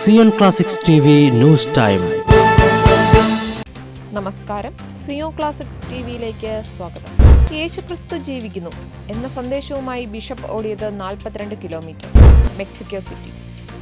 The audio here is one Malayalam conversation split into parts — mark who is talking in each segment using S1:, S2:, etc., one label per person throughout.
S1: Zion classics TV news time.
S2: നമസ്കാരം, സിയോൺ ക്ലാസിക്സ് TVയിലേക്ക് സ്വാഗതം. യേശുക്രിസ്തു ജീവിക്കുന്നു എന്ന സന്ദേശവുമായി ബിഷപ്പ് ഓടിയത് 42 കിലോമീറ്റർ. Mexico city.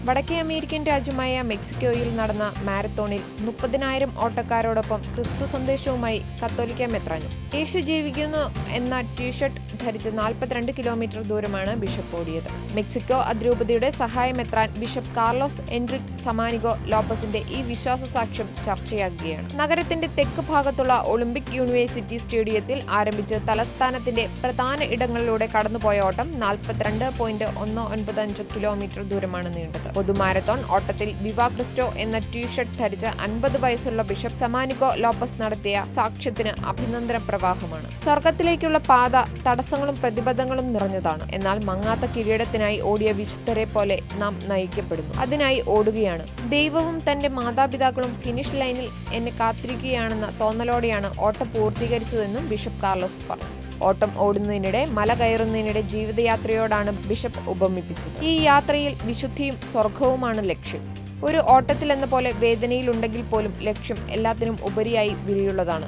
S2: വടക്കേ അമേരിക്കൻ രാജ്യമായ മെക്സിക്കോയിൽ നടന്ന മാരത്തോണിൽ 30,000 ഓട്ടക്കാരോടൊപ്പം ക്രിസ്തു സന്ദേശവുമായി കത്തോലിക്ക മെത്രാനും യേശു ജീവിക്കുന്നു എന്ന ടീഷർട്ട് ധരിച്ച് 42 കിലോമീറ്റർ ദൂരമാണ് ബിഷപ്പ് ഓടിയത്. മെക്സിക്കോ അതിരൂപതയുടെ സഹായ മെത്രാൻ ബിഷപ്പ് കാർലോസ് എൻറിക് സമാനിഗോ ലോപ്പസിന്റെ ഈ വിശ്വാസ സാക്ഷ്യം ചർച്ചയാകുകയാണ്. നഗരത്തിന്റെ തെക്ക് ഭാഗത്തുള്ള ഒളിമ്പിക് യൂണിവേഴ്സിറ്റി സ്റ്റേഡിയത്തിൽ ആരംഭിച്ച് തലസ്ഥാനത്തിന്റെ പ്രധാന ഇടങ്ങളിലൂടെ കടന്നുപോയ ഓട്ടം 42.195 കിലോമീറ്റർ ദൂരമാണ് നീണ്ടത്. പൊതുമാരത്തോൺ ഓട്ടത്തിൽ വിവാ ക്രിസ്റ്റോ എന്ന ടീഷർട്ട് ധരിച്ച് 50 വയസ്സുള്ള ബിഷപ്പ് സമാനിഗോ ലോപ്പസ് നടത്തിയ സാക്ഷ്യത്തിന് അഭിനന്ദന പ്രവാഹമാണ്. സ്വർഗത്തിലേക്കുള്ള പാത തടസ്സങ്ങളും പ്രതിബന്ധങ്ങളും നിറഞ്ഞതാണ്. എന്നാൽ മങ്ങാത്ത കിരീടത്തിനായി ഓടിയ വിശുദ്ധരെ പോലെ നാം നയിക്കപ്പെടുന്നു. അതിനായി ഓടുകയാണ്. ദൈവവും തന്റെ മാതാപിതാക്കളും ഫിനിഷ് ലൈനിൽ എന്നെ കാത്തിരിക്കുകയാണെന്ന തോന്നലോടെയാണ് ഓട്ടം പൂർത്തീകരിച്ചതെന്നും ബിഷപ്പ് കാർലോസ് പറഞ്ഞു. ഓട്ടം ഓടുന്നതിനിടെ മല കയറുന്നതിനിടെ ജീവിതയാത്രയോടാണ് ബിഷപ്പ് ഉപമിപ്പിച്ചത്. ഈ യാത്രയിൽ വിശുദ്ധിയും സ്വർഗവുമാണ് ലക്ഷ്യം. ഒരു ഓട്ടത്തിലെന്ന പോലെ വേദനയിലുണ്ടെങ്കിൽ പോലും ലക്ഷ്യം എല്ലാത്തിനും ഉപരിയായി വിലയുള്ളതാണ്.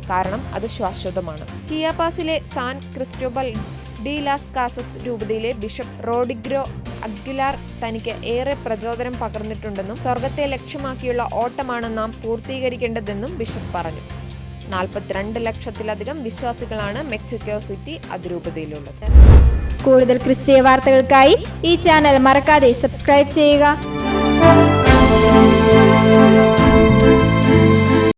S2: കാരണം അത് ശാശ്വതമാണ്. ചിയാപാസിലെ San Cristobal de Las Casas രൂപതയിലെ ബിഷപ്പ് റോഡിഗ്രോ അഗ്വിലാർ തനിക്ക് ഏറെ പ്രചോദനം പകർന്നിട്ടുണ്ടെന്നും സ്വർഗത്തെ ലക്ഷ്യമാക്കിയുള്ള ഓട്ടമാണ് നാം പൂർത്തീകരിക്കേണ്ടതെന്നും ബിഷപ്പ് പറഞ്ഞു. 42 ലക്ഷത്തിലധികം വിശ്വാസികളാണ് മെക്സിക്കോ സിറ്റി അതിരൂപതയിലുള്ളത്.
S3: കൂടുതൽ ക്രിസ്തീയ വാർത്തകൾക്കായി ഈ ചാനൽ മറക്കാതെ സബ്സ്ക്രൈബ് ചെയ്യുക.